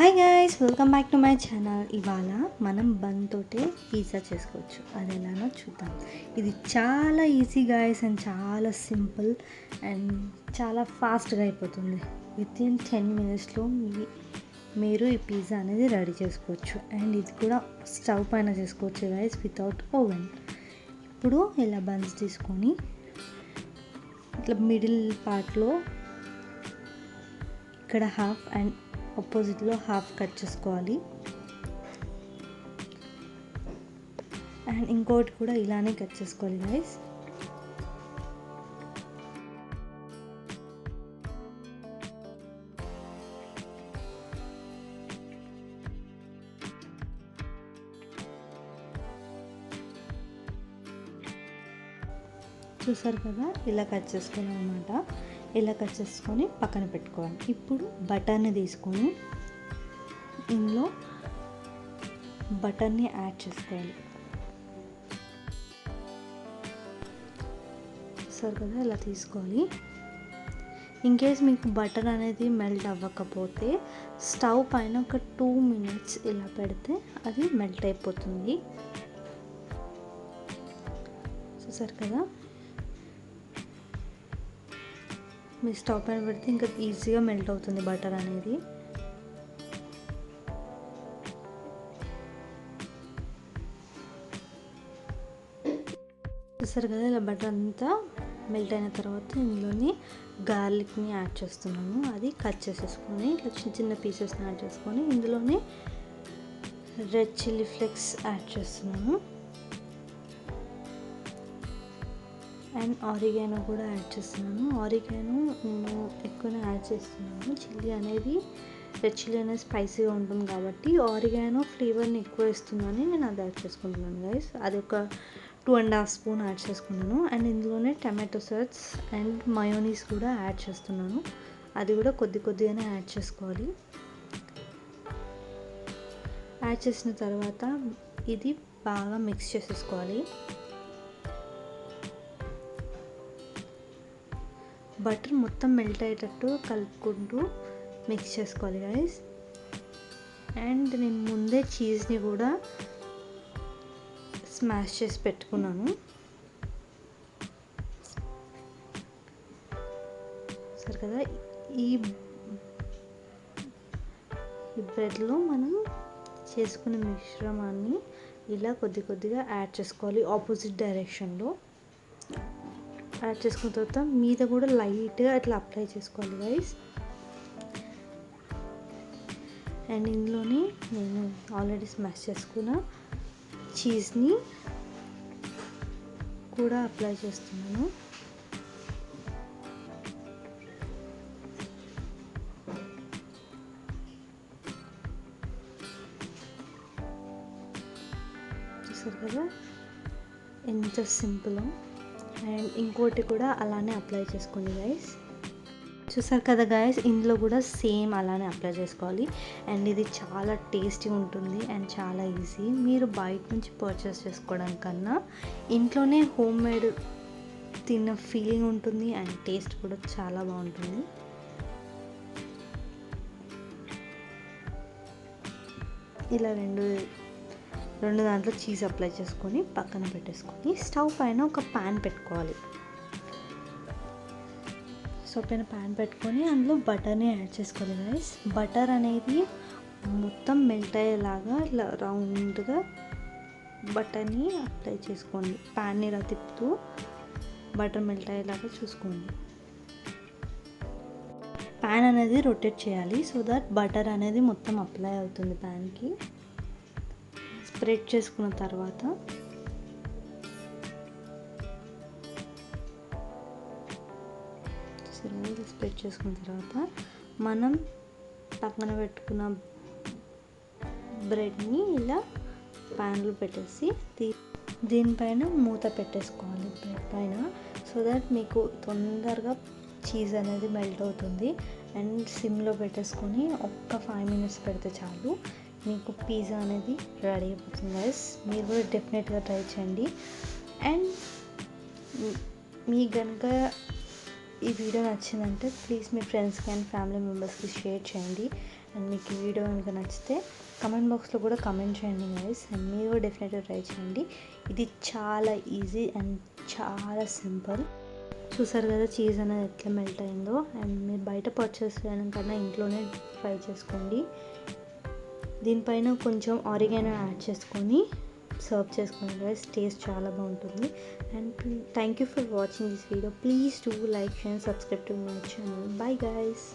Hi guys, welcome back to my channel. ఇవాళ మనం bun తోటే పిజ్జా చేసుకోవచ్చు. అది ఎలానో చూద్దాం. ఇది చాలా ఈజీ గైస్ అండ్ చాలా సింపుల్ అండ్ చాలా ఫాస్ట్గా అయిపోతుంది. వితిన్ 10 minutesలో మీరు ఈ పిజ్జా అనేది రెడీ చేసుకోవచ్చు. అండ్ ఇది కూడా స్టవ్ పైన చేసుకోవచ్చు గైస్, వితౌట్ ఓవెన్. ఇప్పుడు ఇలా బన్స్ తీసుకొని ఇట్లా మిడిల్ పార్ట్లో ఇక్కడ హాఫ్ అండ్ ఆపోజిట్లో హాఫ్ కట్ చేసుకోవాలి. అండ్ ఇంకోటి కూడా ఇలానే కట్ చేసుకోవాలి గైస్. చూసారు కదా, ఇలా కట్ చేసుకోవాలన్నమాట. ఇలా కట్ చేసుకొని పక్కన పెట్టుకోవాలి. ఇప్పుడు బటర్ని తీసుకొని ఇందులో బటర్ని యాడ్ చేసుకోవాలి. చూసారు కదా, ఇలా తీసుకోవాలి. ఇన్ కేస్ మీకు బటర్ అనేది మెల్ట్ అవ్వకపోతే స్టవ్ పైన ఒక 2 minutes ఇలా పెడితే అది మెల్ట్ అయిపోతుంది. చూసారు కదా, మీ స్టవ్ పైన పెడితే ఇంకా ఈజీగా మెల్ట్ అవుతుంది బటర్ అనేది. చూసారు కదా, ఇలా బటర్ అంతా మెల్ట్ అయిన తర్వాత ఇందులోని గార్లిక్ని యాడ్ చేస్తున్నాను. అది కట్ చేసేసుకొని ఇట్లా చిన్న చిన్న పీసెస్ని యాడ్ చేసుకొని ఇందులోనే రెడ్ చిల్లీ ఫ్లేక్స్ యాడ్ చేస్తున్నాను. అండ్ ఆరిగానో కూడా యాడ్ చేస్తున్నాను. ఆరిగానో నేను ఎక్కువనే యాడ్ చేస్తున్నాను. చిల్లీ అనేది రెడ్ చిల్లీ అనేది స్పైసీగా ఉంటుంది కాబట్టి ఆరిగానో ఫ్లేవర్ని ఎక్కువ ఇస్తుందని నేను అది యాడ్ చేసుకుంటున్నాను గైస్. అది ఒక 2.5 spoon యాడ్ చేసుకున్నాను. అండ్ ఇందులోనే టమాటో సాస్ అండ్ మయోనీస్ కూడా యాడ్ చేస్తున్నాను. అది కూడా కొద్దిగానే యాడ్ చేసుకోవాలి. యాడ్ చేసిన తర్వాత ఇది బాగా మిక్స్ చేసేసుకోవాలి. బటర్ మొత్తం మెల్ట్ అయ్యేటట్టు కలుపుకుంటూ మిక్స్ చేసుకోవాలి గైస్. అండ్ నేను ముందే చీజ్ని కూడా స్మాష్ చేసి పెట్టుకున్నాను. సరే కదా, ఈ బ్రెడ్లో మనం చేసుకున్న మిశ్రమాన్ని ఇలా కొద్దిగా యాడ్ చేసుకోవాలి. ఆపోజిట్ డైరెక్షన్లో యాడ్ చేసుకున్న తర్వాత మీద కూడా లైట్గా అట్లా అప్లై చేసుకోవాలి గైస్. అండ్ ఇందులోని నేను ఆల్రెడీ స్మాష్ చేసుకున్న చీజ్ని కూడా అప్లై చేస్తున్నాను. చూసారు కదా ఎంత సింపుల్. అండ్ ఇంకోటి కూడా అలానే అప్లై చేసుకోండి గైస్. చూసారు కదా గైస్, ఇందులో కూడా సేమ్ అలానే అప్లై చేసుకోవాలి. అండ్ ఇది చాలా టేస్టీ ఉంటుంది అండ్ చాలా ఈజీ. మీరు బయట నుంచి పర్చేస్ చేసుకోవడం కన్నా ఇంట్లోనే హోమ్ మేడ్ తిన్న ఫీలింగ్ ఉంటుంది అండ్ టేస్ట్ కూడా చాలా బాగుంటుంది. ఇలా రెండు దాంట్లో చీజ్ అప్లై చేసుకొని పక్కన పెట్టేసుకొని స్టవ్ పైన ఒక ప్యాన్ పెట్టుకోవాలి. స్టవ్ పైన ప్యాన్ పెట్టుకొని అందులో బటర్ని యాడ్ చేసుకోవాలి గైస్. బటర్ అనేది మొత్తం మెల్ట్ అయ్యేలాగా ఇలా రౌండ్గా బటర్ని అప్లై చేసుకోండి. ప్యాన్ని ఇలా తిప్పుతూ బటర్ మెల్ట్ అయ్యేలాగా చూసుకోండి. ప్యాన్ అనేది రొటేట్ చేయాలి సో దట్ బటర్ అనేది మొత్తం అప్లై అవుతుంది ప్యాన్కి. స్ప్రెడ్ చేసుకున్న తర్వాత స్ప్రెడ్ చేసుకున్న తర్వాత మనం పక్కన పెట్టుకున్న బ్రెడ్ని ఇలా ప్యాన్లో పెట్టేసి దీనిపైన మూత పెట్టేసుకోవాలి బ్రెడ్ పైన. సో దట్ మీకు తొందరగా చీజ్ అనేది మెల్ట్ అవుతుంది. అండ్ సిమ్లో పెట్టేసుకొని ఒక్క 5 minutes పెడితే చాలు, మీకు పిజ్జా అనేది రెడీ అయిపోతుంది గైస్. మీరు కూడా డెఫినెట్గా ట్రై చేయండి. అండ్ మీకు కనుక ఈ వీడియో నచ్చిందంటే ప్లీజ్ మీ ఫ్రెండ్స్కి అండ్ ఫ్యామిలీ మెంబర్స్కి షేర్ చేయండి. అండ్ మీకు ఈ వీడియో కనుక నచ్చితే కమెంట్ బాక్స్లో కూడా కమెంట్ చేయండి గైస్, అండ్ మీరు కూడా డెఫినెట్గా ట్రై చేయండి. ఇది చాలా ఈజీ అండ్ చాలా సింపుల్. చూసారు కదా చీజ్ అనేది ఎట్లా మెల్ట్ అయిందో. అండ్ మీరు బయట పర్చేస్ చేయడం కన్నా ఇంట్లోనే ట్రై చేసుకోండి. దీనిపైన కొంచెం ఆరిగానో యాడ్ చేసుకొని సర్వ్ చేసుకోండి గైస్, టేస్ట్ చాలా బాగుంటుంది. And thank you for watching this video. Please do like, share, subscribe to my channel. Bye guys.